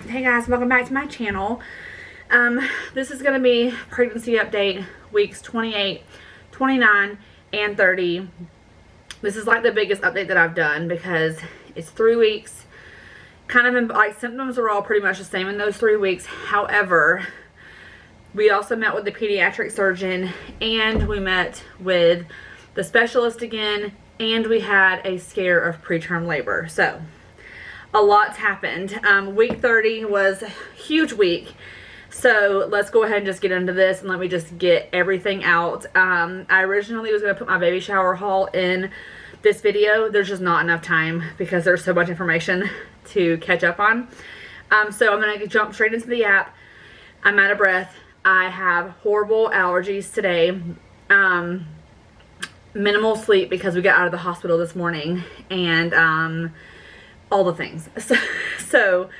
Hey guys, welcome back to my channel. This is going to be pregnancy update weeks 28, 29, and 30. This is like the biggest update that I've done because it's 3 weeks. Kind of like symptoms are all pretty much the same in those 3 weeks. However, we also met with the pediatric surgeon and we met with the specialist again, and we had a scare of preterm labor. So a lot's happened. Week 30 was a huge week. So let's go ahead and just get into this and let me just get everything out. I originally was going to put my baby shower haul in this video. There's just not enough time because there's so much information to catch up on. So I'm going to jump straight into the app. I'm out of breath. I have horrible allergies today. Minimal sleep because we got out of the hospital this morning, and all the things. So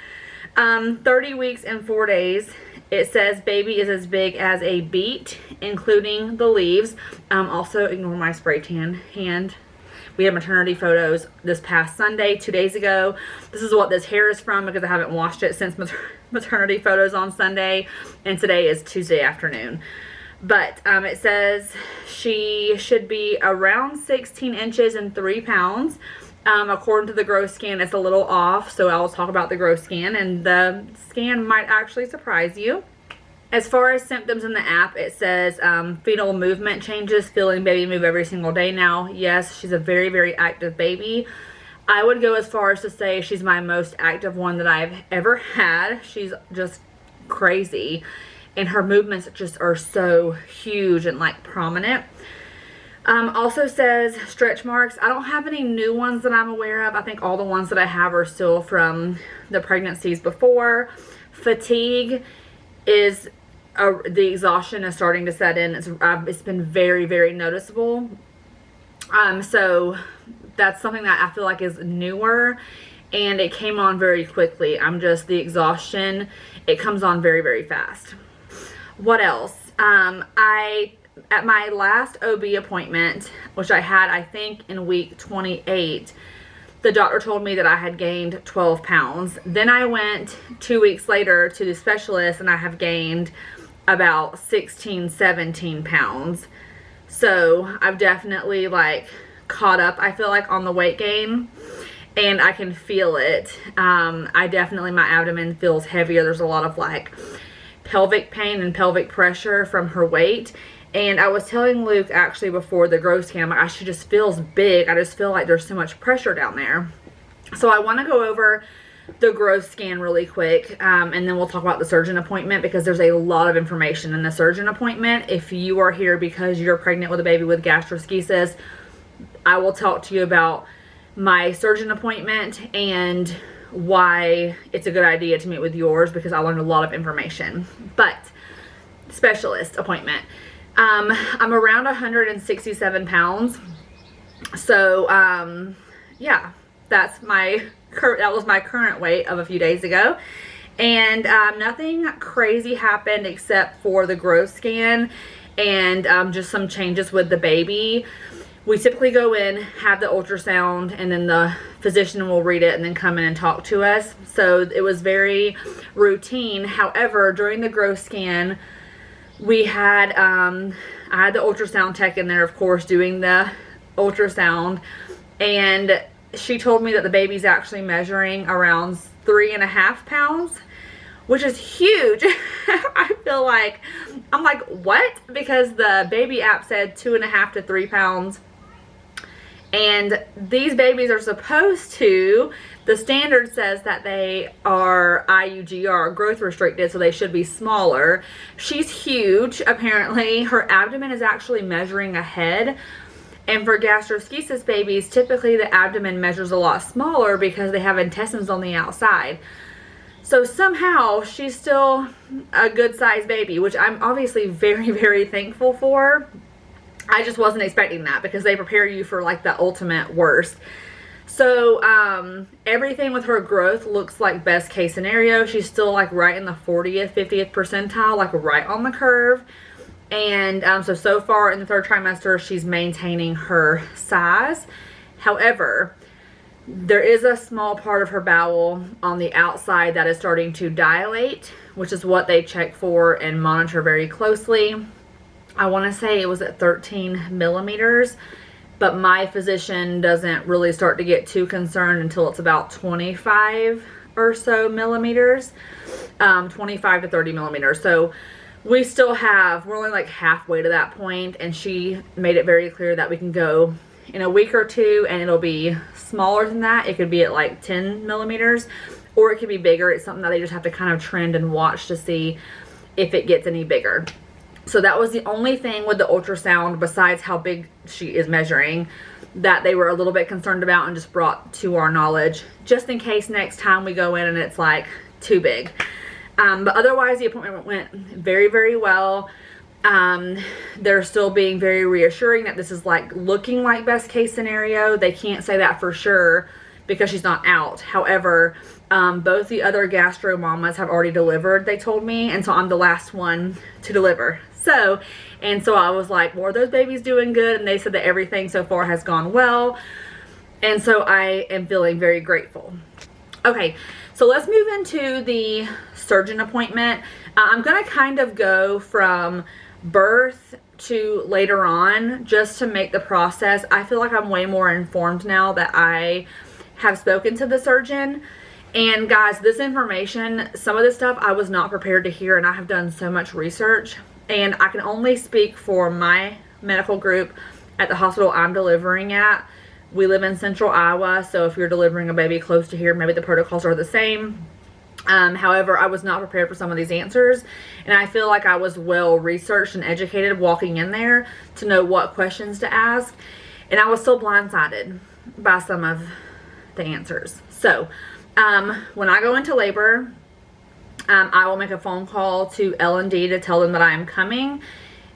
30 weeks and 4 days. It says baby is as big as a beet, including the leaves. Also ignore my spray tan hand. We had maternity photos this past Sunday, 2 days ago. This is what this hair is from because I haven't washed it since maternity photos on Sunday, and today is Tuesday afternoon. But it says she should be around 16 inches and 3 pounds. According to the growth scan, it's a little off, so I'll talk about the growth scan, and the scan might actually surprise you. As far as symptoms in the app, it says fetal movement changes, feeling baby move every single day now. Yes, she's a very, very active baby. I would go as far as to say she's my most active one that I've ever had. She's just crazy, and her movements just are so huge and like prominent. Also says stretch marks. I don't have any new ones that I'm aware of. I think all the ones that I have are still from the pregnancies before. Fatigue is, the exhaustion is starting to set in. It's been very, very noticeable. So that's something that I feel like is newer, and it came on very quickly. The exhaustion, it comes on very, very fast. What else? At my last OB appointment, which I had, I think, in week 28, the doctor told me that I had gained 12 pounds. Then I went 2 weeks later to the specialist, and I have gained about 16, 17 pounds. So I've definitely like caught up, I feel like, on the weight gain, and I can feel it. My abdomen feels heavier. There's a lot of like pelvic pain and pelvic pressure from her weight. And I was telling Luke actually before the growth scan, like, she just feels big. I just feel like there's so much pressure down there. So I want to go over the growth scan really quick, and then we'll talk about the surgeon appointment because there's a lot of information in the surgeon appointment. If you are here because you're pregnant with a baby with gastroschisis, I will talk to you about my surgeon appointment and why it's a good idea to meet with yours because I learned a lot of information. But specialist appointment. I'm around 167 pounds. So, yeah, that was my current weight of a few days ago. And, nothing crazy happened except for the growth scan and, just some changes with the baby. We typically go in, have the ultrasound, and then the physician will read it and then come in and talk to us. So it was very routine. However, during the growth scan, we had, I had the ultrasound tech in there, of course, doing the ultrasound, and she told me that the baby's actually measuring around 3.5 pounds, which is huge. I feel like, I'm like, what? Because the baby app said 2.5 to 3 pounds, and these babies are supposed to, the standard says that they are IUGR, growth restricted, so they should be smaller. She's huge, apparently. Her abdomen is actually measuring ahead. And for gastroschisis babies, typically the abdomen measures a lot smaller because they have intestines on the outside. So somehow she's still a good sized baby, which I'm obviously very, very thankful for. I just wasn't expecting that because they prepare you for like the ultimate worst. So everything with her growth looks like best case scenario. She's still like right in the 40th, 50th percentile, like right on the curve. And so far in the 3rd trimester, she's maintaining her size. However, There is a small part of her bowel on the outside that is starting to dilate, which is what they check for and monitor very closely. I want to say it was at 13 millimeters, but my physician doesn't really start to get too concerned until it's about 25 or so millimeters, 25 to 30 millimeters. So we still have, we're only like halfway to that point, and she made it very clear that we can go in a week or two and it'll be smaller than that. It could be at like 10 millimeters or it could be bigger. It's something that they just have to kind of trend and watch to see if it gets any bigger. So that was the only thing with the ultrasound, besides how big she is measuring, that they were a little bit concerned about and just brought to our knowledge, just in case next time we go in and it's like too big. But otherwise the appointment went very, very well. They're still being very reassuring that this is like looking like best case scenario. They can't say that for sure because she's not out. However, both the other gastro mamas have already delivered, they told me, and so I'm the last one to deliver. So I was like, well, are those babies doing good? And they said that everything so far has gone well. And so I am feeling very grateful. Okay, so let's move into the surgeon appointment. I'm gonna kind of go from birth to later on just to make the process. I feel like I'm way more informed now that I have spoken to the surgeon. And guys, this information, some of this stuff I was not prepared to hear, and I have done so much research, and I can only speak for my medical group at the hospital I'm delivering at. We live in central Iowa, so if you're delivering a baby close to here, maybe the protocols are the same. However, I was not prepared for some of these answers, and I feel like I was well researched and educated walking in there to know what questions to ask, and I was still blindsided by some of the answers. So when I go into labor, I will make a phone call to L&D to tell them that I am coming,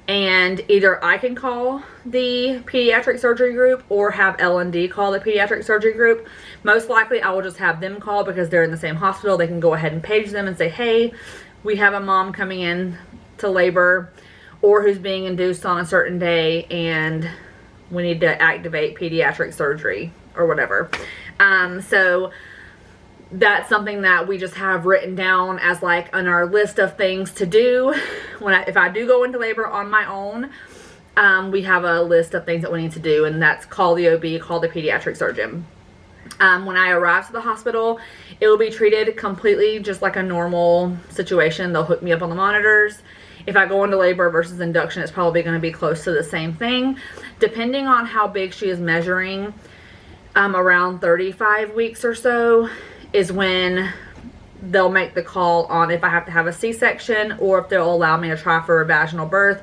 and either I can call the pediatric surgery group or have L&D call the pediatric surgery group. Most likely I will just have them call because they're in the same hospital. They can go ahead and page them and say, hey, we have a mom coming in to labor or who's being induced on a certain day and we need to activate pediatric surgery or whatever. So that's something that we just have written down as like on our list of things to do. If I do go into labor on my own, we have a list of things that we need to do, and that's call the OB, call the pediatric surgeon. When I arrive to the hospital, it will be treated completely just like a normal situation. They'll hook me up on the monitors. If I go into labor versus induction, it's probably going to be close to the same thing. Depending on how big she is measuring, around 35 weeks or so is when they'll make the call on if I have to have a C-section or if they'll allow me to try for a vaginal birth.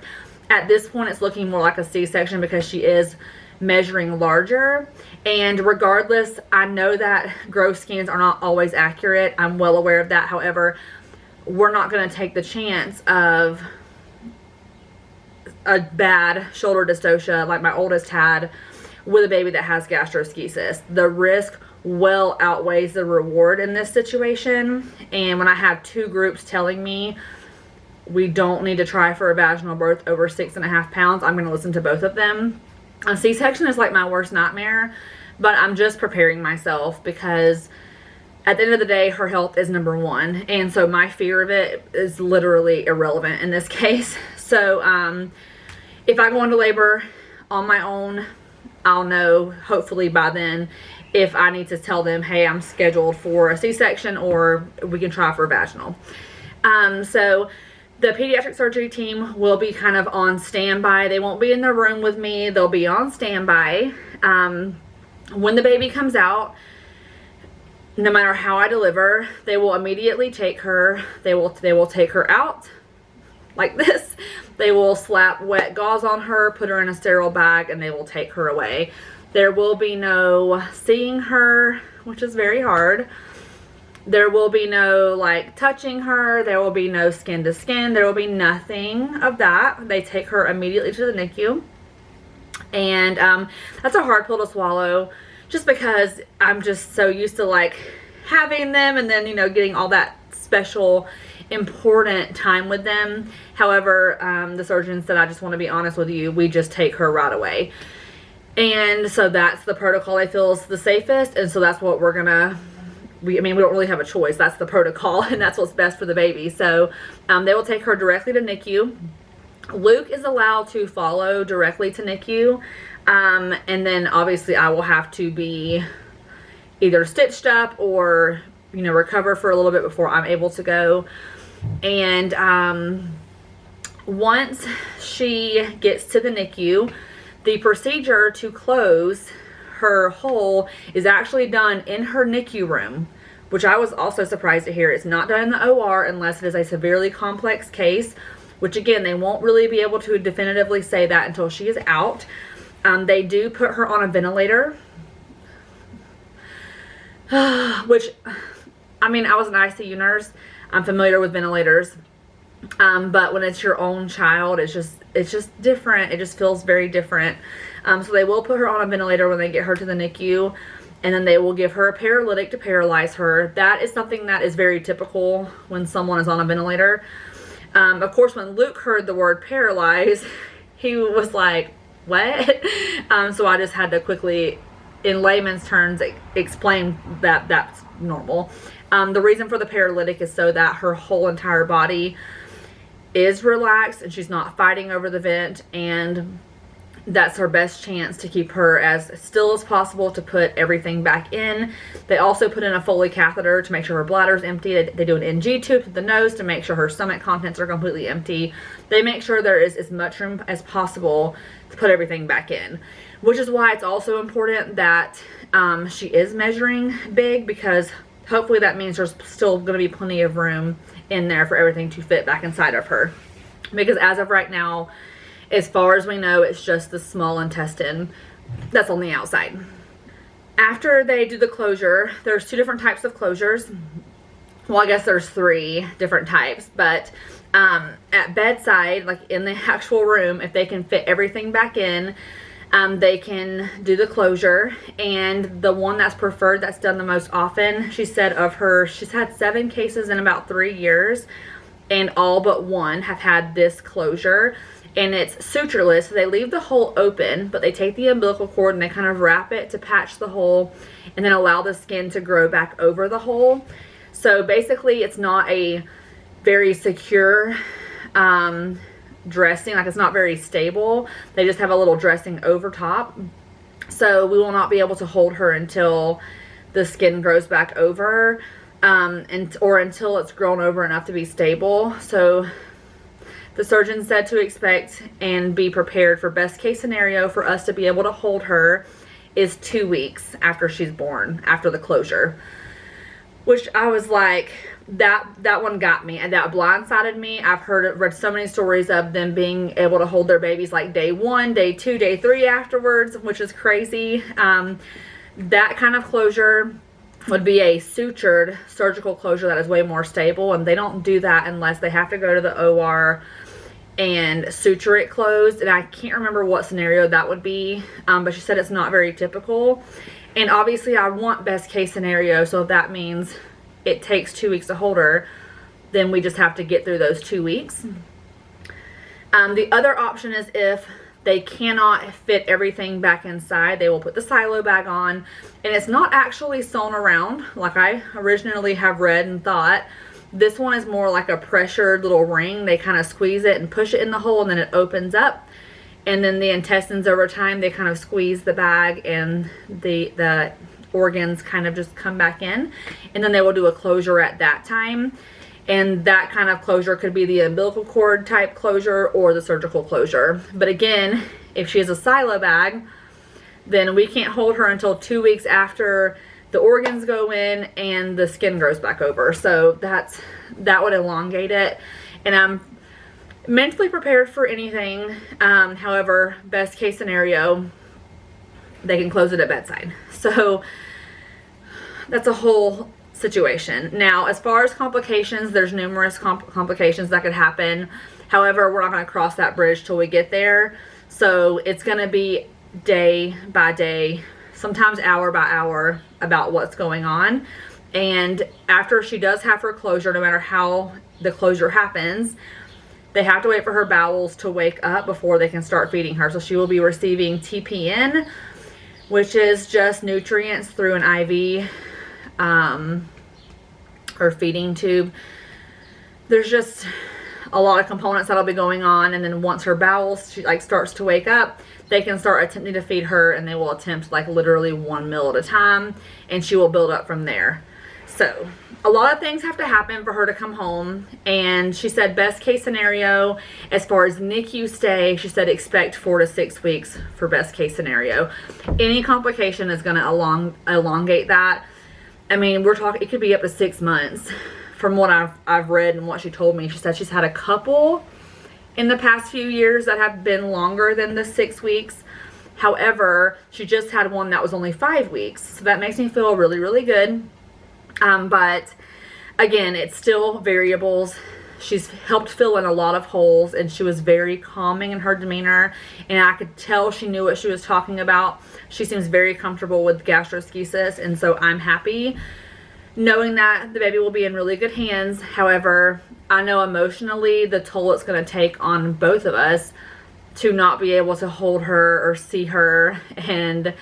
At this point, it's looking more like a C-section because she is measuring larger. And regardless, I know that gross scans are not always accurate. I'm well aware of that. However, we're not going to take the chance of a bad shoulder dystocia like my oldest had with a baby that has gastroschisis. The risk well outweighs the reward in this situation. And when I have two groups telling me we don't need to try for a vaginal birth over 6.5 pounds, I'm going to listen to both of them. A C-section is like my worst nightmare, but I'm just preparing myself because at the end of the day, her health is number one. And so my fear of it is literally irrelevant in this case. So if I go into labor on my own, I'll know hopefully by then if I need to tell them, hey, I'm scheduled for a C-section or we can try for vaginal. So the pediatric surgery team will be kind of on standby. They won't be in the room with me. They'll be on standby. When the baby comes out, no matter how I deliver, they will immediately take her. They will take her out like this. They will slap wet gauze on her, put her in a sterile bag, and they will take her away. There will be no seeing her, which is very hard. There will be no like touching her. There will be no skin to skin. There will be nothing of that. They take her immediately to the NICU. And that's a hard pill to swallow just because I'm just so used to like having them and then, you know, getting all that special important time with them. However, the surgeon said, I just want to be honest with you, we just take her right away. And so that's the protocol I feel is the safest, and so that's what we're gonna, I mean, we don't really have a choice. That's the protocol, and that's what's best for the baby. So they will take her directly to NICU. Luke is allowed to follow directly to NICU, and then obviously I will have to be either stitched up or, you know, recover for a little bit before I'm able to go. And once she gets to the NICU, the procedure to close her hole is actually done in her NICU room, which I was also surprised to hear. It's not done in the OR unless it is a severely complex case, which again, they won't really be able to definitively say that until she is out. They do put her on a ventilator, which, I mean, I was an ICU nurse. I'm familiar with ventilators. But when it's your own child, it's just different. It just feels very different. So they will put her on a ventilator when they get her to the NICU, and then they will give her a paralytic to paralyze her. That is something that is very typical when someone is on a ventilator. Of course, when Luke heard the word paralyze, he was like, what? So I just had to quickly, in layman's terms, explain that that's normal. The reason for the paralytic is so that her whole entire body is relaxed and she's not fighting over the vent, and that's her best chance to keep her as still as possible to put everything back in. They also put in a Foley catheter to make sure her bladder is empty. They do an NG tube to the nose to make sure her stomach contents are completely empty. They make sure there is as much room as possible to put everything back in, which is why it's also important that she is measuring big, because hopefully that means there's still going to be plenty of room in there for everything to fit back inside of her. Because as of right now, as far as we know, it's just the small intestine that's on the outside. After they do the closure, there's 2 different types of closures. Well, I guess there's 3 different types, but at bedside, like in the actual room, if they can fit everything back in, they can do the closure. And the one that's preferred, that's done the most often, she said of her, she's had 7 cases in about 3 years, and all but 1 have had this closure. And it's sutureless, so they leave the hole open, but they take the umbilical cord and they kind of wrap it to patch the hole and then allow the skin to grow back over the hole. So basically it's not a very secure dressing, like it's not very stable. They just have a little dressing over top. So we will not be able to hold her until the skin grows back over, or until it's grown over enough to be stable. So the surgeon said to expect and be prepared for best case scenario for us to be able to hold her is 2 weeks after she's born, after the closure. Which I was like, that one got me, and that blindsided me. I've read so many stories of them being able to hold their babies like day 1, day 2, day 3 afterwards, which is crazy. That kind of closure would be a sutured surgical closure that is way more stable, and they don't do that unless they have to go to the OR and suture it closed. And I can't remember what scenario that would be, but she said it's not very typical. And obviously I want best case scenario, so if that means it takes 2 weeks to hold her, then we just have to get through those 2 weeks. The other option is if they cannot fit everything back inside, they will put the silo bag on, and it's not actually sewn around like I originally have read and thought. This one is more like a pressured little ring. They kind of squeeze it and push it in the hole, and then it opens up, and then the intestines over time, they kind of squeeze the bag and the organs kind of just come back in, and then they will do a closure at that time. And that kind of closure could be the umbilical cord type closure or the surgical closure. But again, if she has a silo bag, then we can't hold her until 2 weeks after the organs go in and the skin grows back over. So that would elongate it. And I'm mentally prepared for anything. However, best case scenario, they can close it at bedside. So that's a whole situation. Now, as far as complications, there's numerous complications that could happen. However, we're not going to cross that bridge till we get there. So it's going to be day by day, sometimes hour by hour, about what's going on. And after she does have her closure, no matter how the closure happens, they have to wait for her bowels to wake up before they can start feeding her. So she will be receiving TPN which is just nutrients through an IV or feeding tube. There's just a lot of components that'll be going on, and then once her bowels starts to wake up, they can start attempting to feed her, and they will attempt like literally 1 meal at a time, and she will build up from there. So a lot of things have to happen for her to come home, and she said best case scenario as far as NICU stay, she said expect 4 to 6 weeks for best case scenario. Any complication is going to elongate that. I mean, we're talking, it could be up to 6 months from what I've read and what she told me. She said she's had a couple in the past few years that have been longer than the 6 weeks. However, she just had one that was only 5 weeks. So that makes me feel really, really good. But again, it's still variables. She's helped fill in a lot of holes, and she was very calming in her demeanor, and I could tell she knew what she was talking about. She seems very comfortable with gastroschisis, and so I'm happy knowing that the baby will be in really good hands. However, I know emotionally the toll it's going to take on both of us to not be able to hold her or see her and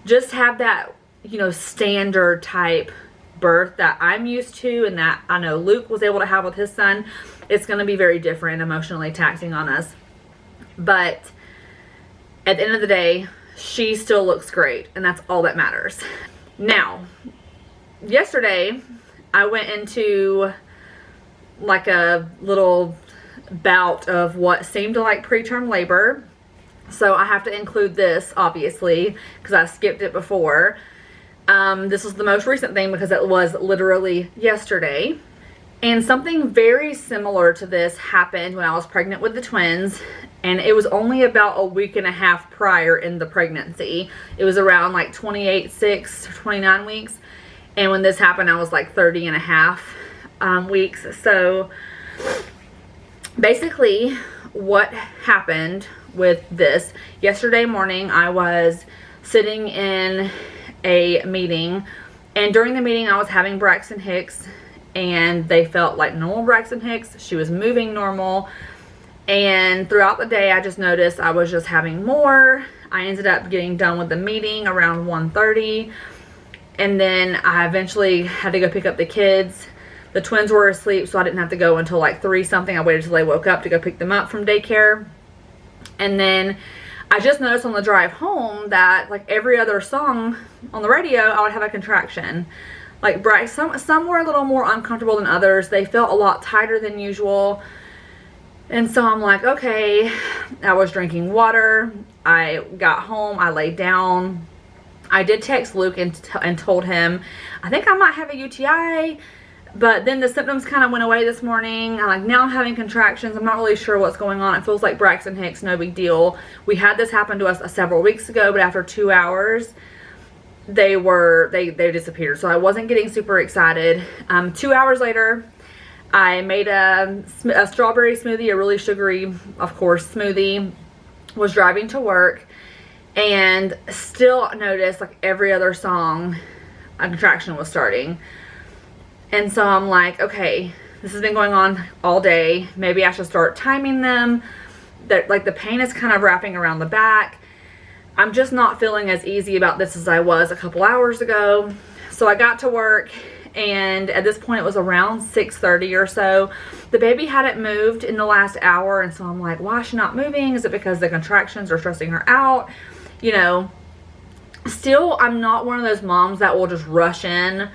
just have that, you know, standard type birth that I'm used to and that I know Luke was able to have with his son. It's going to be very different, emotionally taxing on us. But at the end of the day, she still looks great, and that's all that matters. Now, yesterday I went into like a little bout of what seemed like preterm labor. So I have to include this, obviously, because I skipped it before. This was the most recent thing because it was literally yesterday. And something very similar to this happened when I was pregnant with the twins. And it was only about a week and a half prior in the pregnancy. It was around like 28-6 or 29 weeks. And when this happened, I was like 30 and a half weeks. So basically what happened with this, yesterday morning I was sitting in a meeting, and during the meeting I was having Braxton Hicks, and they felt like normal Braxton Hicks. She was moving normal, and throughout the day I just noticed I was just having more. I ended up getting done with the meeting around 1:30, and then I eventually had to go pick up the kids. The twins were asleep, so I didn't have to go until like 3 something. I waited till they woke up to go pick them up from daycare. And then I just noticed on the drive home that like every other song on the radio, I would have a contraction. Like some were a little more uncomfortable than others. They felt a lot tighter than usual. And so I'm like, okay. I was drinking water. I got home. I laid down. I did text Luke and told him, I think I might have a UTI. But then the symptoms kind of went away this morning. I'm like, now I'm having contractions. I'm not really sure what's going on. It feels like Braxton Hicks, no big deal. We had this happen to us several weeks ago, but after 2 hours, they disappeared. So I wasn't getting super excited. 2 hours later, I made a strawberry smoothie, a really sugary, of course, smoothie. Was driving to work and still noticed like every other song, a contraction was starting. And so I'm like, okay, this has been going on all day. Maybe I should start timing them. That like the pain is kind of wrapping around the back. I'm just not feeling as easy about this as I was a couple hours ago. So I got to work, and at this point it was around 6:30 or so. The baby hadn't moved in the last hour, and so I'm like, why is she not moving? Is it because the contractions are stressing her out? You know, still, I'm not one of those moms that will just rush in,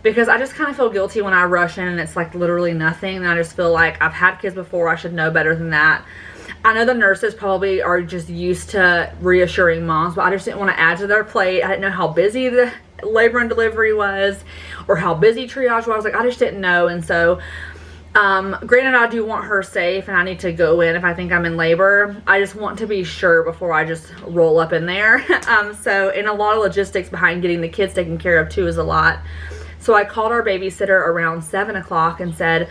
because I just kind of feel guilty when I rush in and it's like literally nothing. And I just feel like I've had kids before. I should know better than that. I know the nurses probably are just used to reassuring moms, but I just didn't want to add to their plate. I didn't know how busy the labor and delivery was or how busy triage was. Like, I just didn't know. And so, granted, I do want her safe and I need to go in if I think I'm in labor. I just want to be sure before I just roll up in there. So, and a lot of logistics behind getting the kids taken care of too is a lot. So I called our babysitter around 7 o'clock and said,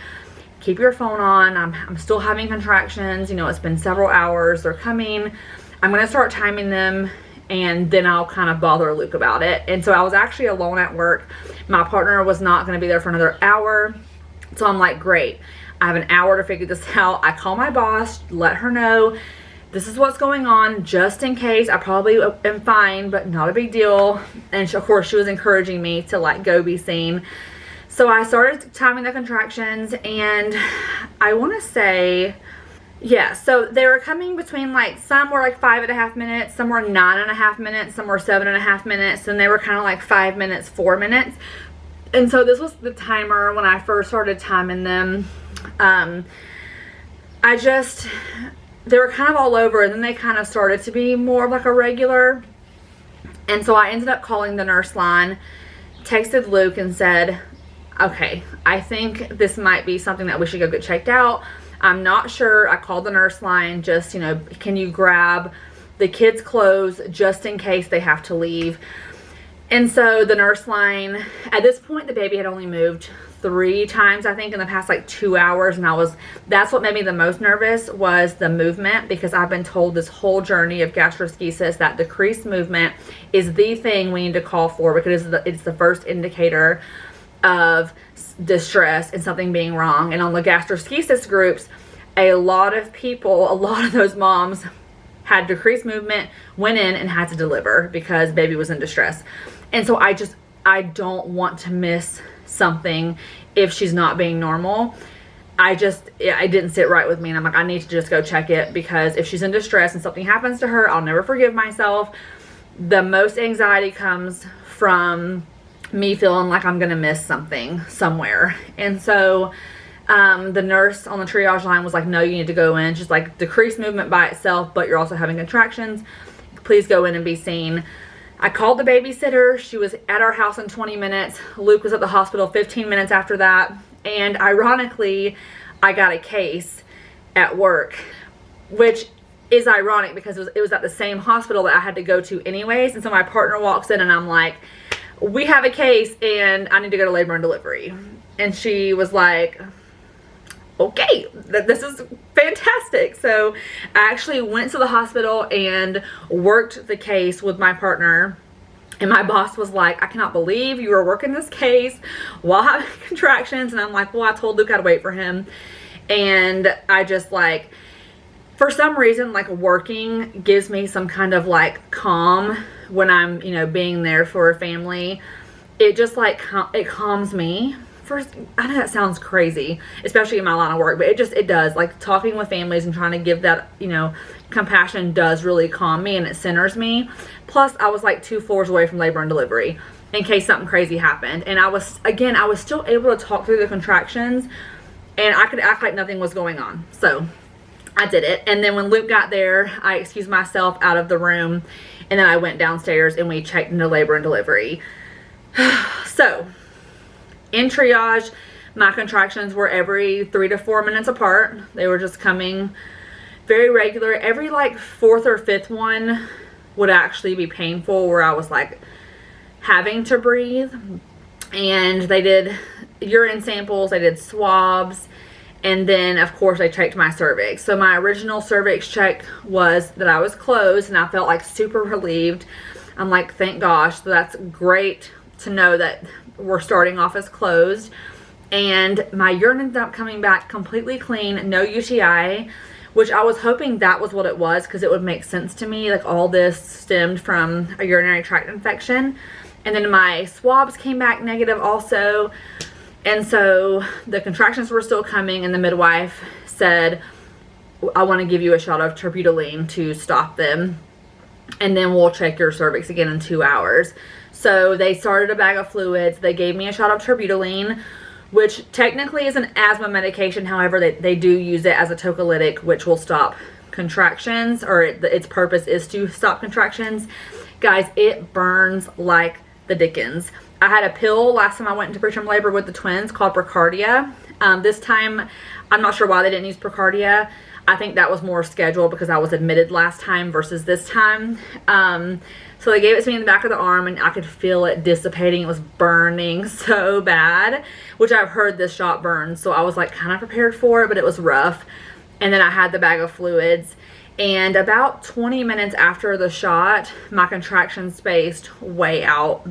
keep your phone on. I'm still having contractions. You know, it's been several hours. They're coming. I'm going to start timing them, and then I'll kind of bother Luke about it. And so I was actually alone at work. My partner was not going to be there for another hour. So I'm like, great. I have an hour to figure this out. I call my boss, let her know. this is what's going on, just in case. I probably am fine, but not a big deal. And she, of course, she was encouraging me to like go be seen. So I started timing the contractions, and I want to say, yeah, so they were coming between like, some were like 5.5 minutes, some were 9.5 minutes, some were 7.5 minutes, and they were kind of like 5 minutes, 4 minutes. And so this was the timer when I first started timing them. They were kind of all over, and then they kind of started to be more of like a regular. And so I ended up calling the nurse line, texted Luke and said, okay, I think this might be something that we should go get checked out. I'm not sure. I called the nurse line, just, you know, can you grab the kids' clothes just in case they have to leave? And so the nurse line, at this point, the baby had only moved 3 times, I think, in the past like 2 hours. And that's what made me the most nervous, was the movement, because I've been told this whole journey of gastroschisis that decreased movement is the thing we need to call for, because it's the first indicator of distress and something being wrong. And on the gastroschisis groups, a lot of those moms had decreased movement, went in and had to deliver because baby was in distress. And so I don't want to miss something if she's not being normal. It didn't sit right with me, and I'm like, I need to just go check it, because if she's in distress and something happens to her, I'll never forgive myself. The most anxiety comes from me feeling like I'm gonna miss something somewhere. And so the nurse on the triage line was like, no, you need to go in. She's like, decreased movement by itself, but you're also having contractions. Please go in and be seen. I called the babysitter. She was at our house in 20 minutes. Luke was at the hospital 15 minutes after that. And ironically, I got a case at work, which is ironic because it was at the same hospital that I had to go to anyways. And so my partner walks in and I'm like, we have a case and I need to go to labor and delivery. And she was like, okay, this is fantastic. So I actually went to the hospital and worked the case with my partner. And my boss was like, I cannot believe you were working this case while having contractions. And I'm like, well, I told Luke I'd wait for him. And I just like, for some reason, like working gives me some kind of like calm when I'm, you know, being there for a family. It just like, it calms me. First, I know that sounds crazy, especially in my line of work, but it does. Like talking with families and trying to give that, you know, compassion does really calm me and it centers me. Plus, I was like 2 floors away from labor and delivery in case something crazy happened. And I was still able to talk through the contractions, and I could act like nothing was going on. So I did it. And then when Luke got there, I excused myself out of the room, and then I went downstairs and we checked into labor and delivery. So in triage, my contractions were every 3 to 4 minutes apart. They were just coming very regular. Every like 4th or 5th one would actually be painful, where I was like having to breathe. And they did urine samples, they did swabs, and then of course they checked my cervix. So my original cervix check was that I was closed, and I felt like super relieved. I'm like, thank gosh. So that's great to know that we're starting off as closed. And my urine ended up coming back completely clean, no UTI, which I was hoping that was what it was, because it would make sense to me, like all this stemmed from a urinary tract infection. And then my swabs came back negative also. And so the contractions were still coming, and the midwife said, I want to give you a shot of terbutaline to stop them, and then we'll check your cervix again in 2 hours. So they started a bag of fluids. They gave me a shot of terbutaline, which technically is an asthma medication. However, they do use it as a tocolytic, which will stop contractions, or its purpose is to stop contractions. Guys, it burns like the dickens. I had a pill last time I went into preterm labor with the twins called Precardia. This time, I'm not sure why they didn't use Precardia. I think that was more scheduled because I was admitted last time versus this time. So they gave it to me in the back of the arm, and I could feel it dissipating. It was burning so bad, which I've heard this shot burns. So I was like kind of prepared for it, but it was rough. And then I had the bag of fluids. And about 20 minutes after the shot, my contractions spaced way out.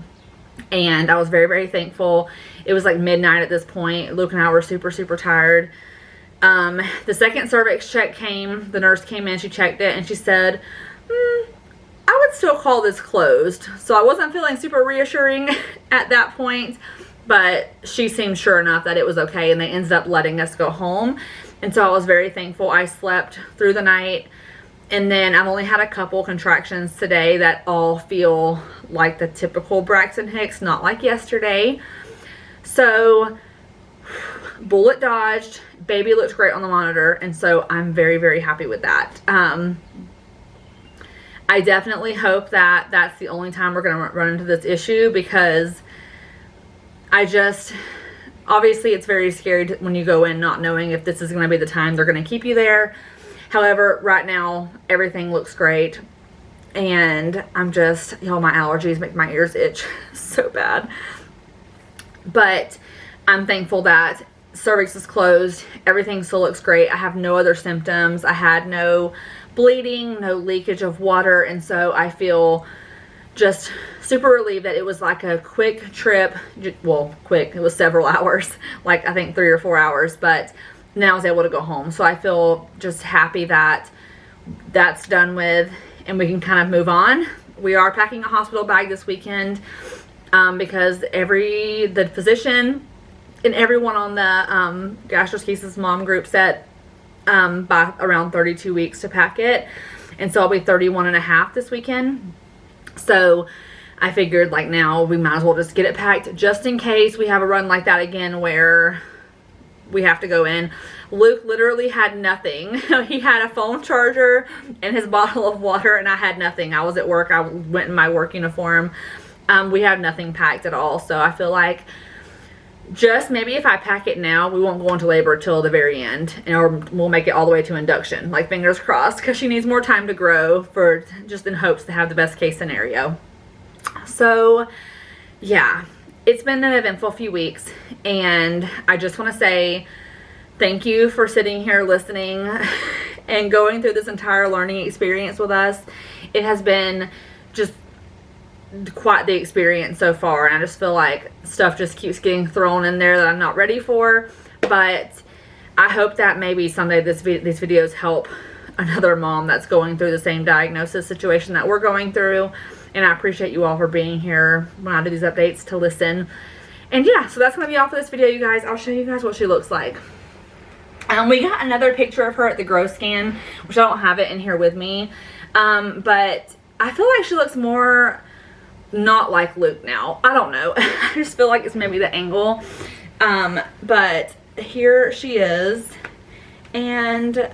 And I was very, very thankful. It was like midnight at this point. Luke and I were super, super tired. The second cervix check came, the nurse came in, she checked it, and she said, I would still call this closed. So I wasn't feeling super reassuring at that point, but she seemed sure enough that it was okay, and they ended up letting us go home. And so I was very thankful. I slept through the night, and then I've only had a couple contractions today that all feel like the typical Braxton Hicks, not like yesterday. So bullet dodged, baby looks great on the monitor, and so I'm very, very happy with that. I definitely hope that that's the only time we're going to run into this issue, because obviously it's very scary when you go in not knowing if this is going to be the time they're going to keep you there. However, right now everything looks great, and y'all, my allergies make my ears itch so bad. But I'm thankful that cervix is closed. Everything still looks great. I have no other symptoms. I had no bleeding, no leakage of water, and so I feel just super relieved that it was like a quick trip. Well, quick, it was several hours, like I think 3 or 4 hours, but now I was able to go home. So I feel just happy that that's done with, and we can kind of move on. We are packing a hospital bag this weekend, because the physician and everyone on the Gastroschisis mom group said by around 32 weeks to pack it, and so I'll be 31 and a half this weekend. So I figured, like, now we might as well just get it packed, just in case we have a run like that again where we have to go in. Luke literally had nothing. He had a phone charger and his bottle of water, and I had nothing. I was at work. I went in my work uniform. We have nothing packed at all. So I feel like just maybe if I pack it now, we won't go into labor till the very end, or we'll make it all the way to induction. Like, fingers crossed, because she needs more time to grow, for just in hopes to have the best case scenario. So yeah, it's been an eventful few weeks, and I just want to say thank you for sitting here listening and going through this entire learning experience with us. It has been just quite the experience so far, and I just feel like stuff just keeps getting thrown in there that I'm not ready for. But I hope that maybe someday these videos help another mom that's going through the same diagnosis situation that we're going through. And I appreciate you all for being here when I do these updates to listen. And yeah, so that's going to be all for this video, you guys. I'll show you guys what she looks like. We got another picture of her at the growth scan, which I don't have it in here with me. But I feel like she looks more not like Luke now. I don't know. I just feel like it's maybe the angle. But here she is. And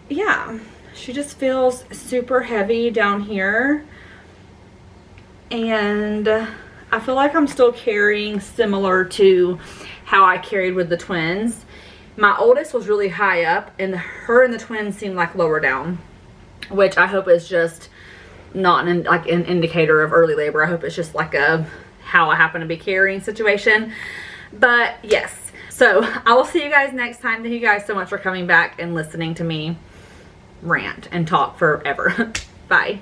yeah, she just feels super heavy down here. And I feel like I'm still carrying similar to how I carried with the twins. My oldest was really high up, and her and the twins seemed like lower down, which I hope is just not an indicator of early labor. I hope it's just like a how I happen to be carrying situation. But yes, so I will see you guys next time. Thank you guys so much for coming back and listening to me rant and talk forever. Bye.